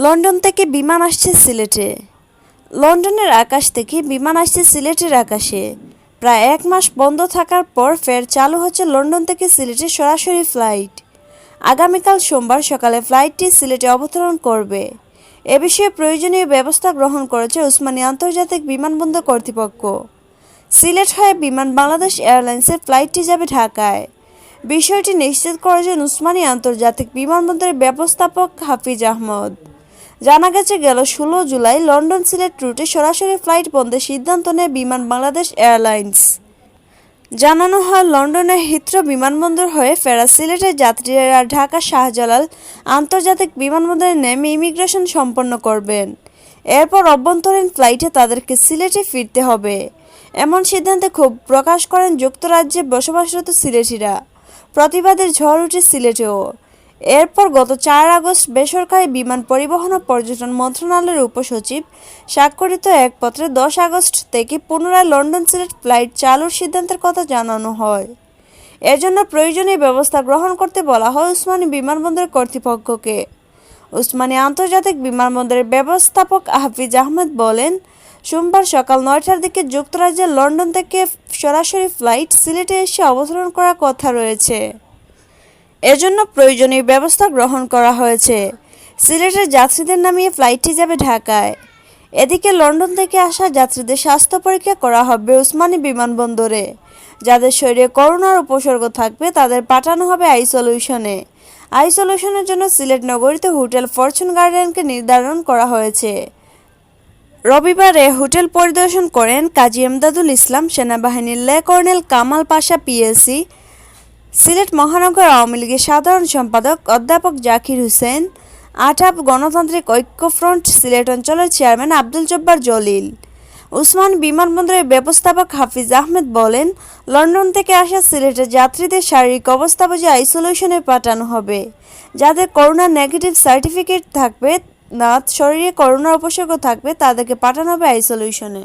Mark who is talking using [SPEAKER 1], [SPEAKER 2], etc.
[SPEAKER 1] London থেকে বিমান আসছে সিলেটে। লন্ডনের আকাশ থেকে বিমান আসছে সিলেটের আকাশে। প্রায় 1 মাস বন্ধ থাকার পর ফের চালু হচ্ছে লন্ডন থেকে সিলেটে সরাসরি ফ্লাইট। আগামীকাল সোমবার সকালে ফ্লাইটটি সিলেটে অবতরণ করবে। এ বিষয়ে প্রয়োজনীয় ব্যবস্থা গ্রহণ করেছে ওসমানী আন্তর্জাতিক বিমানবন্দর কর্তৃপক্ষ। সিলেট হয়ে বিমান বাংলাদেশ এয়ারলাইন্সের ফ্লাইটটি যাবে ঢাকায়। বিষয়টি নিশ্চিত করেছেন ওসমানী আন্তর্জাতিক বিমানবন্দরের ব্যবস্থাপক হাফিজ আহমদ। জানা গেছে, গেল 16 জুলাই লন্ডন সিলেট রুটে সরাসরি ফ্লাইট বন্ধের সিদ্ধান্ত নেয় বিমান বাংলাদেশ এয়ারলাইন্স। জানানো হয়, লন্ডনের হিথ্রো বিমানবন্দর হয়ে ফেরা সিলেটের যাত্রীরা ঢাকা শাহজালাল আন্তর্জাতিক বিমানবন্দরে নেমে ইমিগ্রেশন সম্পন্ন করবেন। এরপর অভ্যন্তরীণ ফ্লাইটে তাদেরকে সিলেটে ফিরতে হবে। এমন সিদ্ধান্তে ক্ষোভ প্রকাশ করেন যুক্তরাজ্যে বসবাসরত সিলেটিরা। প্রতিবাদের ঝড় উঠে সিলেটেও। এরপর গত 4 আগস্ট বেসরকারি বিমান পরিবহন ও পর্যটন মন্ত্রণালয়ের উপসচিব স্বাক্ষরিত এক পত্রে 10 আগস্ট থেকে পুনরায় লন্ডন সিলেট ফ্লাইট চালুর সিদ্ধান্তের কথা জানানো হয়। এর জন্য প্রয়োজনীয় ব্যবস্থা গ্রহণ করতে বলা হয় ওসমানী বিমানবন্দর কর্তৃপক্ষকে। ওসমানী আন্তর্জাতিক বিমানবন্দরের ব্যবস্থাপক হাফিজ আহমদ বলেন, সোমবার সকাল 9টার দিকে যুক্তরাজ্যের লন্ডন থেকে সরাসরি ফ্লাইট সিলেটে এসে অবতরণ করার কথা রয়েছে। এজন্য প্রয়োজনীয় ব্যবস্থা গ্রহণ করা হয়েছে। সিলেটের যাত্রীদের নামিয়ে ফ্লাইটটি যাবে ঢাকায়। এদিকে লন্ডন থেকে আসা যাত্রীদের স্বাস্থ্য পরীক্ষা করা হবে ওসমানী বিমানবন্দরে। যাদের শরীরে করোনার উপসর্গ থাকবে তাদের পাঠানো হবে আইসোলেশনে। আইসোলেশনের জন্য সিলেট নগরীতে হোটেল ফরচুন গার্ডেনকে নির্ধারণ করা হয়েছে। রবিবারে হোটেল পরিদর্শন করেন কাজী এমদাদুল ইসলাম, সেনাবাহিনীর লে-কর্নেল কামাল পাশা পিএসসি, সিলেট মহানগর আওয়ামী লীগের সাধারণ সম্পাদক অধ্যাপক জাকির হোসেন, আটাপ গণতান্ত্রিক ঐক্যফ্রন্ট সিলেট অঞ্চলের চেয়ারম্যান আব্দুল জব্বার জলিল। ওসমান বিমানবন্দরের ব্যবস্থাপক হাফিজ আহমেদ বলেন, লন্ডন থেকে আসা সিলেটের যাত্রীদের শারীরিক অবস্থা বুঝে আইসোলেশনে পাঠানো হবে। যাদের করোনা নেগেটিভ সার্টিফিকেট থাকবে না, শরীরে করোনার উপসর্গ থাকবে, তাদেরকে পাঠানো হবে আইসোলেশনে।